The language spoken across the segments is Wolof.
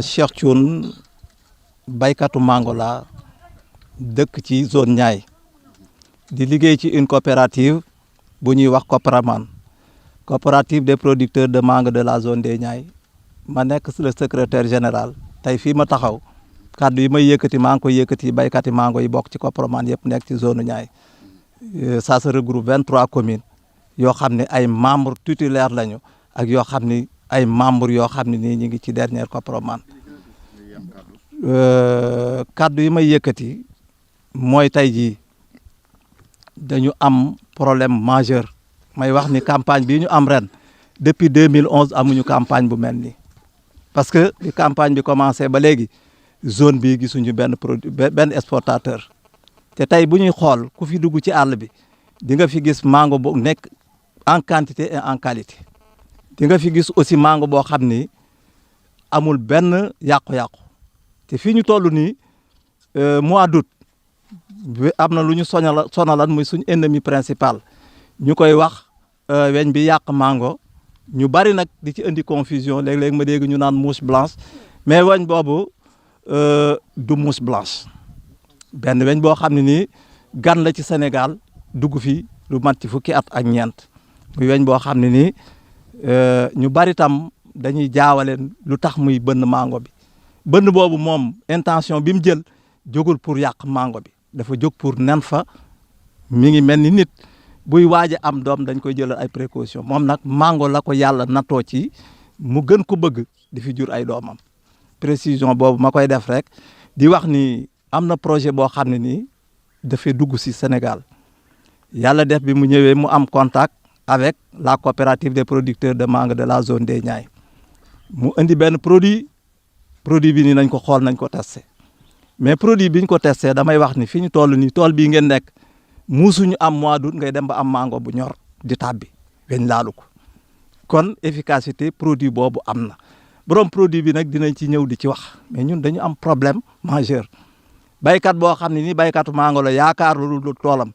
Cheikh Thioune baykatu mango la dëkk ci zone Niayes di liggéey ci une coopérative bu ñuy wax Copraman coopérative des producteurs de mangue de la zone des Niayes ma nekk le secrétaire général tey fii ma taxaw kàddu yi may yëkkati maa ngi koy yëkkati baykati mango yi bokk ci Copraman yëpp nekk ci zone Niayes ça se regroupe 23 communes yoo xam ne ay membres tutélaires lañu ak yoo xam ni ay membres yoo xam ne nii ñu ngi ci dernière Copraman kàddu yi may yëkkati mooy tey jii dañu am problème majeur may wax ni campagne bii ñu am ren depuis 2011 amuñu campagne bu mel nii parce que bi campagne bi commencé ba léegi zone bi gisuñu benn produit benn exportateur te tey bu ñuy xool ku fi dugg ci àll bi di nga fi gis mango bu nekk en quantité et en qualité di nga fi gis aussi mango boo xam ni amul benn yàqu-yàqu te fii ñu toll nii mois d'août am na lu ñu sonalan muy suñu ennemi principal ñu koy wax weñ bi yàq mango ñu bari nag di ci indi confusion léeg-léeg ma dégg ñu naan mouche blanche mais weñ boobu du mouche blanche benn weñ boo xam ne nii gan la ci Sénégal dugg fi lu mat ci fukki at ak ñeent muy weñ boo xam ne nii ñu bari tam dañuy jaawale lu tax muy bënn mango bi bënn boobu moom intention bi mu jël jógul pour yàq mango bi dafa jóg pour nen fa mi ngi mel ni nit buy waaj a am doom dañ koy jëlal ay précaution moom nag mango la ko yàlla nattoo ci mu gën ko bëgg di fi jur ay doomam précision boobu ma koy def rek di wax ni am na projet boo xam ne nii dafay dugg si Sénégal yàlla def bi mu ñëwee mu am contact avec la coopérative des producteurs de mangue de la zone des Niayes mu indi benn produit bi nii nañ ko xool nañ ko testé mais produit bi ñu ko testé damay wax ni fi ñu toll nii tool bii ngeen nekk muusuñu am mois d'août ngay dem ba am mango bu ñor di tàbbi weñ laalu ko kon efficacité produit boobu am na borom produit bi nag dinañ ci ñëw di ci wax mais ñun dañu am problème majeur baykat boo xam ne ni baykatu mango la yaakaar lu toolam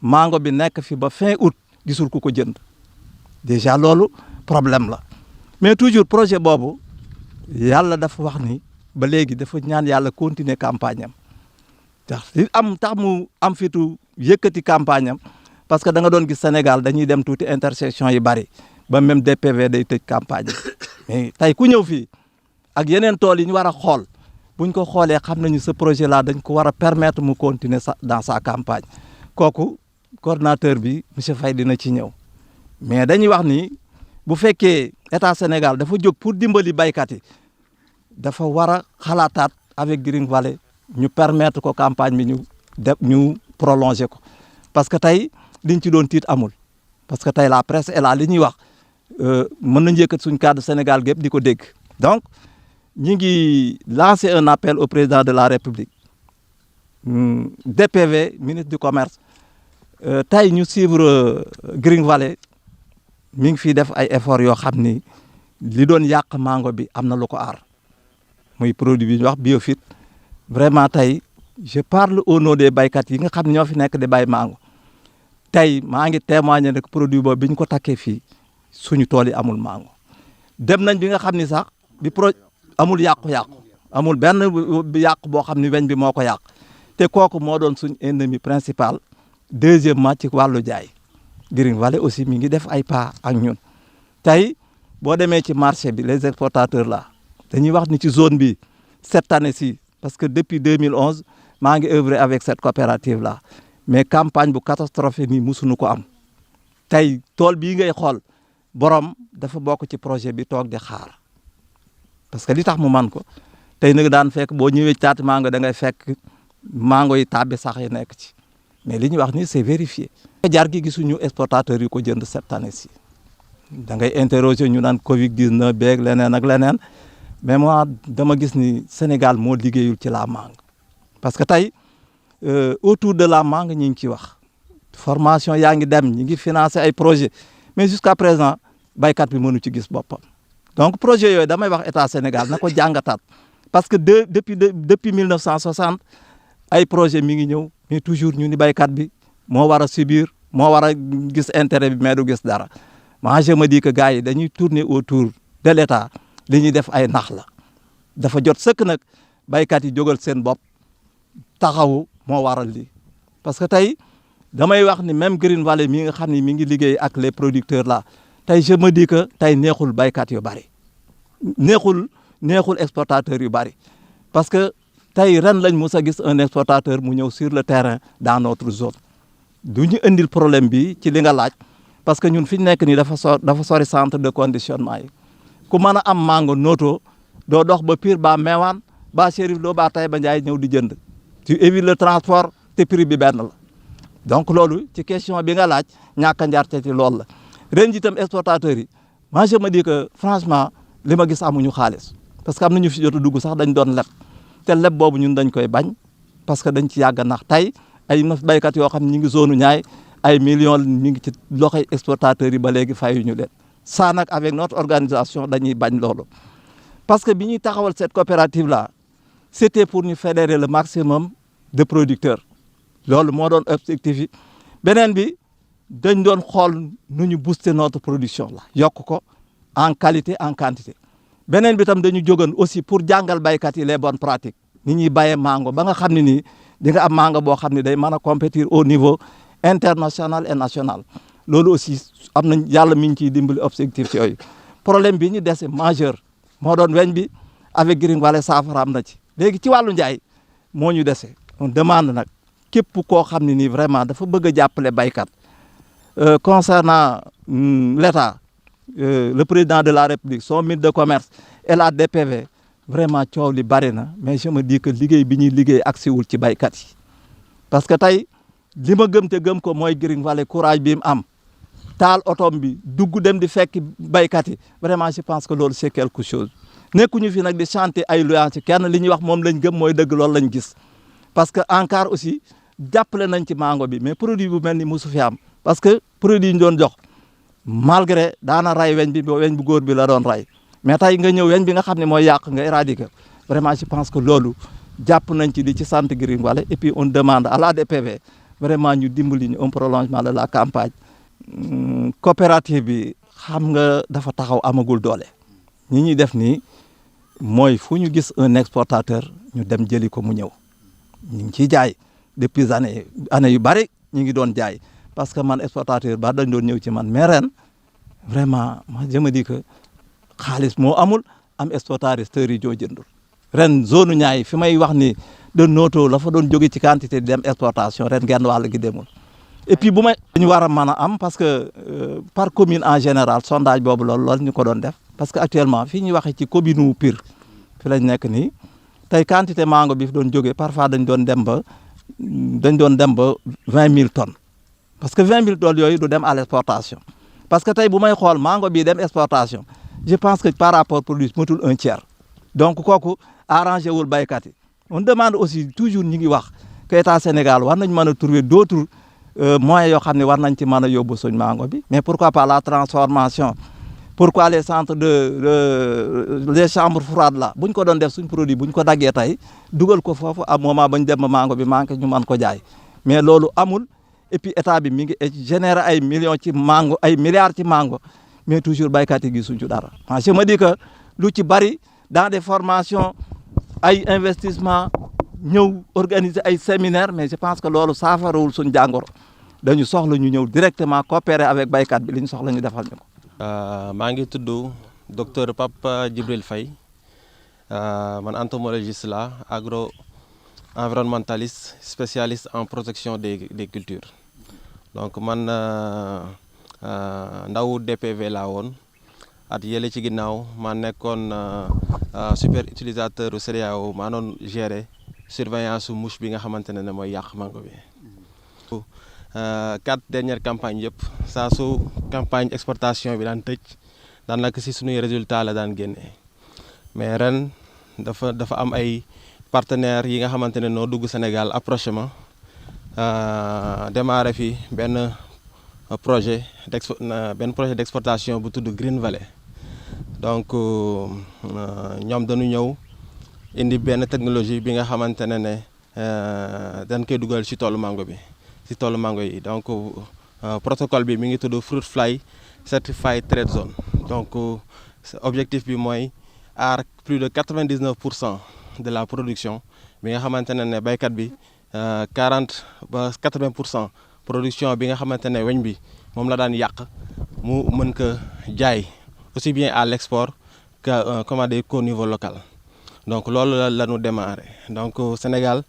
mango bi nekk fi ba fin août gisul ku ko jënd déjà loolu problème la mais toujours projet boobu yàlla dafa wax ni ba léegi dafa ñaan yàlla continuer campagne am tax mu am fitu yëkkati campagne am parce que da nga doon gis Sénégal dañuy dem tuuti intersection yi bari ba même DPV day tëj campagne mais tey ku ñëw fii ak yeneen tool yi ñu war a xool buñ ko xoolee xam nañu ce projet là dañ ko war a permettre mu continuer dans sa campagne kooku coordonnateur bi monsieur Faye dina ci ñëw mais dañuy wax ni bu fekkee état Sénégal dafa jóg pour dimbali baykat yi dafa war a xalaataat avec Green Valley ñu permettre ko campagne bi ñu prolonger ko parce que tey liñ ci doon tiit amul parce que tey la presse est là li ñuy wax mën nañu yëkkat suñ cadre Sénégal gépp di ko dégg donc ñi ngi lancer un appel au président de la République DPV ministre du commerce tey ñu suivre Green Valley mi ngi fiy def ay efforts yoo xam ni li doon yàq mango bi am na lu ko aar muy produit bi ñu wax Biofit vraiment tey je parle au nom des baykat yi nga xam ne ñoo fi nekk di bay mango tey maa ngi témoigner ne produit boobu bi ñu ko takkee fii suñu tool yi amul mango dem nañ bi nga xam ni sax bi amul yàqu-yàqu amul benn yàqu boo xam ni weñ bi moo ko yàq te kooku moo doon suñu ennemi principal deuxièmement ci wàllu jaay Green Valley aussi mi ngi def ay pas ak ñun tey boo demee ci marché bi les exportateurs là dañuy wax ni ci zone bi cette année-ci parce que depuis 2011 maa ngi œuvrer avec cette coopérative là mais campagne bu catastrophe nii musuñu ko am tey tool bii ngay xool borom dafa bokk ci projet bi toog di xaar parce que li tax mu man ko tey nag daan fekk boo ñëwee caati mango da ngay fekk mango yi tàbbi sax yi nekk ci mais li ñuy wax ni c'est vérifié. jar gi gisuñu exportateurs yi ko jënd cette année-ci da ngay interroger ñu naan Covid 19 beeg leneen ak leneen mais moi dama gis ni Sénégal moo liggéeyul ci la mangue parce que tey autour de la mangue ñi ngi ciy wax formation yaa ngi dem ñi ngi financer ay projets mais jusqu'à présent baykat bi mënu ci gis boppam donc projet yooyu damay wax état Sénégal na ko jàngataat parce que depuis 1960 ay projet mi ngi ñëw mais toujours ñu ni baykat bi moo war a subir moo war a gis intérêt bi mais du gis dara moi je me dis que gars yi dañuy tourner autour de l'état li ñuy def ay nax la dafa jot sëkk nag baykat yi jógal seen bopp taxawu moo waral lii parce que tey damay wax ni même Green Valley mi nga xam ne mi ngi liggéey ak les producteurs là tey je me dis que tey neexul baykat yu bari neexul exportateur yu bari parce que tey ren lañ mus a gis un exportateur mu ñëw sur le terrain dans notre zone du ñu indil problème bi ci li nga laaj parce que ñun fi ñu nekk nii dafa sori centre de conditionnement yi ku mën a am mango noto doo dox ba Pire ba Mewane ba Chérif Lo ba Taïba Ndiaye ñëw di jënd tu évites le transport te prix bi benn la donc loolu ci question bi nga laaj ñàkk a njarte ci loolu la ren ji itam exportateurs yi moi je me dis que franchement li ma gis amuñu xaalis parce que am na ñu fi jot a dugg sax dañ doon leb te leb boobu ñun dañ koy bañ parce que dañ ci yàgg nax tey ay baykat yoo xam ne ñu ngi zone ñaay ay millions ñu ngi ci loxoy exportateurs yi ba léegi fayuñu leen ça nag avec notre organisation dañuy bañ loolu parce que bi ñuy taxawal cette coopérative là c'était pour ñu fédérer le maximum de producteurs loolu moo doon objectif yi beneen bi dañ doon xool nu ñu booster notre production la yokk ko en qualité en quantité beneen bi tam dañu jógoon aussi pour jàngal baykat yi les bonnes pratiques ni ñuy bayee mango ba nga xam ne nii di nga am mango boo xam ne day mën a compétir au niveau international et national loolu aussi am nañ yàlla mi ngi ciy dimbali objectif yooyu problème bi ñu dese majeur moo doon weñ bi avec Green Valley saafara am na ci léegi ci wàllu njaay moo ñu dese on demande nag képp koo xam ne nii vraiment dafa bëgg a jàppale baykat concernant l'État le président de la République son ministre de commerce et la DPV vraiment coow li bari na mais je me dis que liggéey bi ñuy liggéey agsiwul ci baykat yi parce que tey li ma gëm te gëm ko mooy Green Valley courage bi mu am taal otom bi dugg dem di fekk baykat yi vraiment je pense que loolu c'est quelque chose nekkuñu fi nag di chanter ay louanges ci kenn li ñuy wax moom lañ gëm mooy dëgg loolu lañ gis parce que ANCAR aussi jàppale nañ ci mango bi mais produit bu mel ni mosu fi am parce que produit yi ñu doon jox malgré daana ray weñ bi bu góor bi la doon ray mais tey nga ñëw weñ bi nga xam ne mooy yàq nga éradiquer vraiment je pense que loolu jàpp nañ ci di ci sant Green Valley et puis on demande à la DPV vraiment ñu dimbali ñu un prolongement de la campagne coopérative bi xam nga dafa taxaw amagul doole ñi ñuy def nii mooy fu ñu gis un exportateur ñu dem jëli ko mu ñëw ñu ngi ciy jaay depuis année yu bari ñu ngi doon jaay parce que man exportateur ba dañ doon ñëw ci man mais ren vraiment moi je me dis que xaalis moo amul am exportateur yi joo jëndul ren zone ñaay fi may wax ni de noto la fa doon jóge ci quantité di dem exportation ren genn wàll gi demul et puis bu may ñu war a mën a am parce que par commune en général sondage boobu loolu ñu ko doon def parce que actuellement fii ñuy waxee ci commune wu Pire fi lañ nekk nii tey quantité mango bi fi doon jógee parfois dañ doon dem ba 20 000 tonnes parce que 20 000 tonnes yooyu du dem à l'exportation parce que tey bu may xool mango bii dem exportation je pense que par rapport produit matul un tiers donc kooku arrangé wul baykat yi on demande aussi toujours ñi ngi wax que état Sénégal war nañ mën a trouver d'autres moyens yoo xam ne war nañ ci mën a yóbbu suñ mango bi mais pourquoi pas la transformation pourquoi les centres les chambres froides là buñ ko doon def suñ produit buñ ko daggee tey dugal ko foofu à moment bañ dem mango bi manqué ñu mën ko jaay mais loolu amul et puis état bi mi ngi générer ay millions ci mango ay milliards ci mango mais toujours baykat yi gisuñ ci dara je me dis que lu ci bari dans des formations ay investissement ñëw organiser ay séminaires mais je pense que loolu saafarawul suñ jàngoro dañu soxla ñu ñëw directement coopérer avec baykat bi li ñu soxla ñu defal ñu ko. maa ngi tudd docteur Pape Djibril Faye man entomologiste la agro-environnementaliste spécialiste en protection des cultures donc man ndaw DPV laa woon at yële ci ginnaaw ma nekkoon super utilisateur u CEDEAO maa doon gérer surveillance su mouche bi nga xamante ne mooy yàq mango bi. 4 dernières campagnes yëpp saa su campagne exportation bi daan tëj daanaka si suñuy résultat la daan génne mais ren dafa am ay partenaires yi nga xamante ne noo dugg Sénégal approché ma démarré fi benn projet d'exportation bu tudd Green Valley donc ñoom dañu ñëw indi benn technologie bi nga xamante ne dañ koy dugal ci toolu mango bi. ci toolu mango yi donc protocole bi mi ngi tudd Fruit Fly Certified Trade Zone donc objectif bi mooy aar plus de 99% de la production bi nga xamante ne baykat bi 40 ba 80% production bi nga xamante ne weñ bi moom la daan yàq mu mën ko jaay aussi bien à l'export que comment dire qu'au niveau local. Donc loolu la ñu démarré donc au Sénégal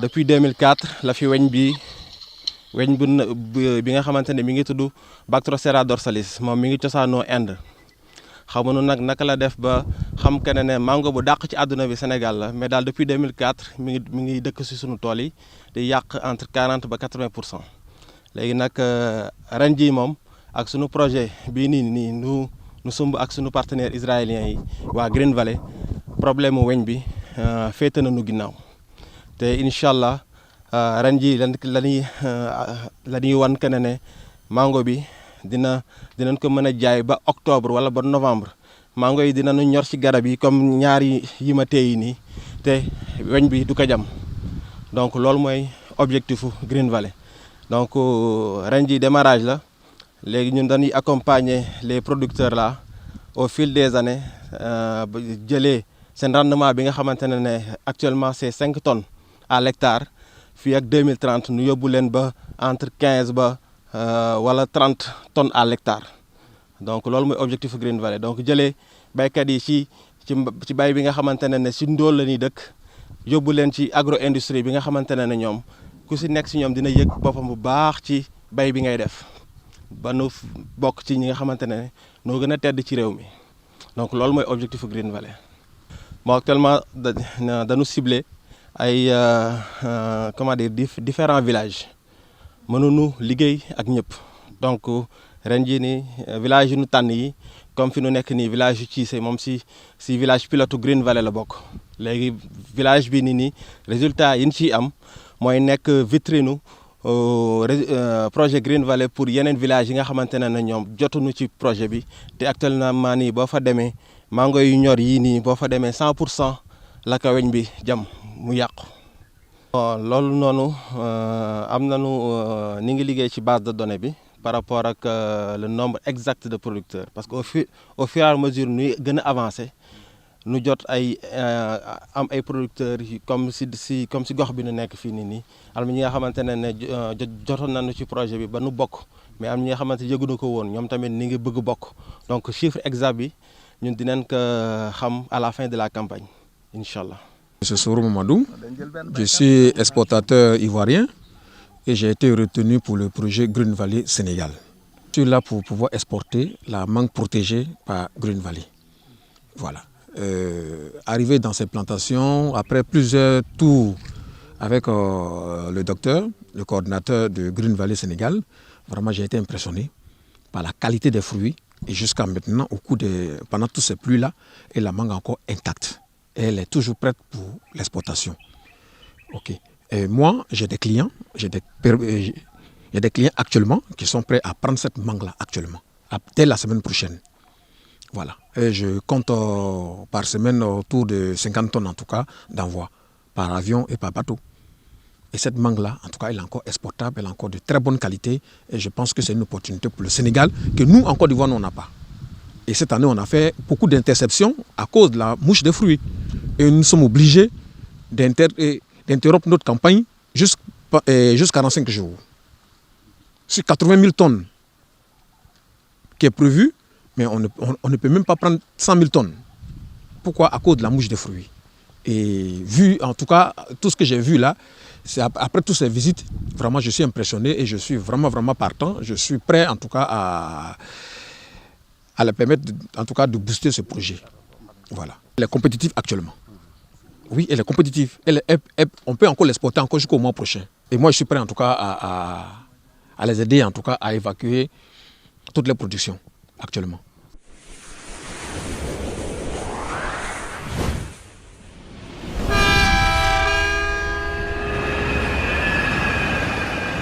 depuis 2004 la fi weñ bi nga xamante ne mi ngi tudd Bactrocera dorsalis moom mi ngi cosaanoo Inde xamuñu nag naka la def ba xam que ne mango bu dàq ci àdduna bi Sénégal la mais daal depuis 2004 mi ngi dëkk si sunu tool yi di yàq entre 40 ba 80%. léegi nag ren jii moom ak sunu projet bii nii nu sumb ak sunu partenaires israéliens yi waa Green Valley problème mu weñ bi féete nañu ginnaaw te incha allah ren jii la ñuy wan que ne mango bi dinañ ko mën a jaay ba octobre wala ba novembre mango yi dinañu ñor ci garab yi comme ñaari yi ma téye nii te weñ bi du ko jam donc loolu mooy objectifu Green Valley donc ren jii démarrage la léegi ñun dañuy accompagner les producteurs là au fil des années ba jëlee seen rendement bi nga xamante ne actuellement c'est 5 tonnes à l'hectare fii ak 2030 nu yóbbu leen ba entre 15 ba wala 30 tonnes à l'hectare donc loolu mooy objectif Green Valley donc jëlee baykat yi ci bay bi nga xamante ne ci ndóol la ñuy dëkk yóbbu leen ci agro industrie bi nga xamante ne ñoom ku ci nekk ci ñoom dina yëg boppam bu baax ci bay bi ngay def ba nu bokk ci ñi nga xamante ne noo gën a tedd ci réew mi donc loolu mooy objectif Green Valley. bon actuellement dañu ciblé ay comment dire différents villages mënuñu liggéey ak ñëpp donc ren jii nii village yu ñu tànn yi comme fi nu nekk nii village yu Cissé moom si village pilote Green Valley la bokk léegi village bi nii résultat yi ñu ciy am mooy nekk vitrine projet Green Valley pour yeneen village yi nga xamante ne ñoom jotuñu ci projet bi te actuellement nii boo fa demee mango yu ñor yii nii boo fa demee 100% la ko weñ bi jam mu yàqu. loolu noonu am nañu ni ngi liggéey ci base de données bi par rapport ak le nombre exact de producteurs parce que au fur et à mesure ñuy gën a avancer nu jot am ay producteurs comme si gox bi nu nekk fii nii am ñi nga xamante ne jotoon nañu ci projet bi ba nu bokk mais am ñi nga xamante yëguñu ko woon ñoom tamit ni ngi bëgg bokk donc chiffre exact bi ñun dinañ ko xam à la fin de la campagne incha allah. Monsieur Soro Mamadou, je suis exportateur ivoirien et j'ai été retenu pour le projet Green Valley Sénégal. Je suis là pour pouvoir exporter la mangue protégée par Green Valley. Voilà. Arrivé dans ces plantations, après plusieurs tours avec le docteur, le coordinateur de Green Valley Sénégal, vraiment j'ai été impressionné par la qualité des fruits et jusqu'à maintenant, pendant toutes ces pluies-là, et la mangue est encore intacte. Et elle est toujours prête pour l'exportation. Ok. Et moi, j'ai des clients, il y a des clients actuellement qui sont prêts à prendre cette mangue-là actuellement, dès la semaine prochaine. Voilà. Et je compte par semaine autour de 50 tonnes en tout cas d'envoi, par avion et par bateau. Et cette mangue-là, en tout cas, elle est encore exportable, elle est encore de très bonne qualité. Et je pense que c'est une opportunité pour le Sénégal que nous, en Côte d'Ivoire, on n'a pas. Et cette année, on a fait beaucoup d'interceptions à cause de la mouche des fruits. Et nous sommes obligés d'interrompre notre campagne jusqu'à 45 jours. Sur 80 000 tonnes qui est prévu, mais on ne peut même pas prendre 100 000 tonnes. Pourquoi? À cause de la mouche des fruits. Et vu, en tout cas, tout ce que j'ai vu là, après toutes ces visites, vraiment, je suis impressionné et je suis vraiment partant. Je suis prêt, en tout cas, à leur permettre, en tout cas, de booster ce projet. Voilà. Elle est compétitive actuellement. Oui, elle est compétitive. On peut encore l'exporter encore jusqu'au mois prochain. Et moi, je suis prêt, en tout cas, à les aider, en tout cas, à évacuer toutes les productions actuellement.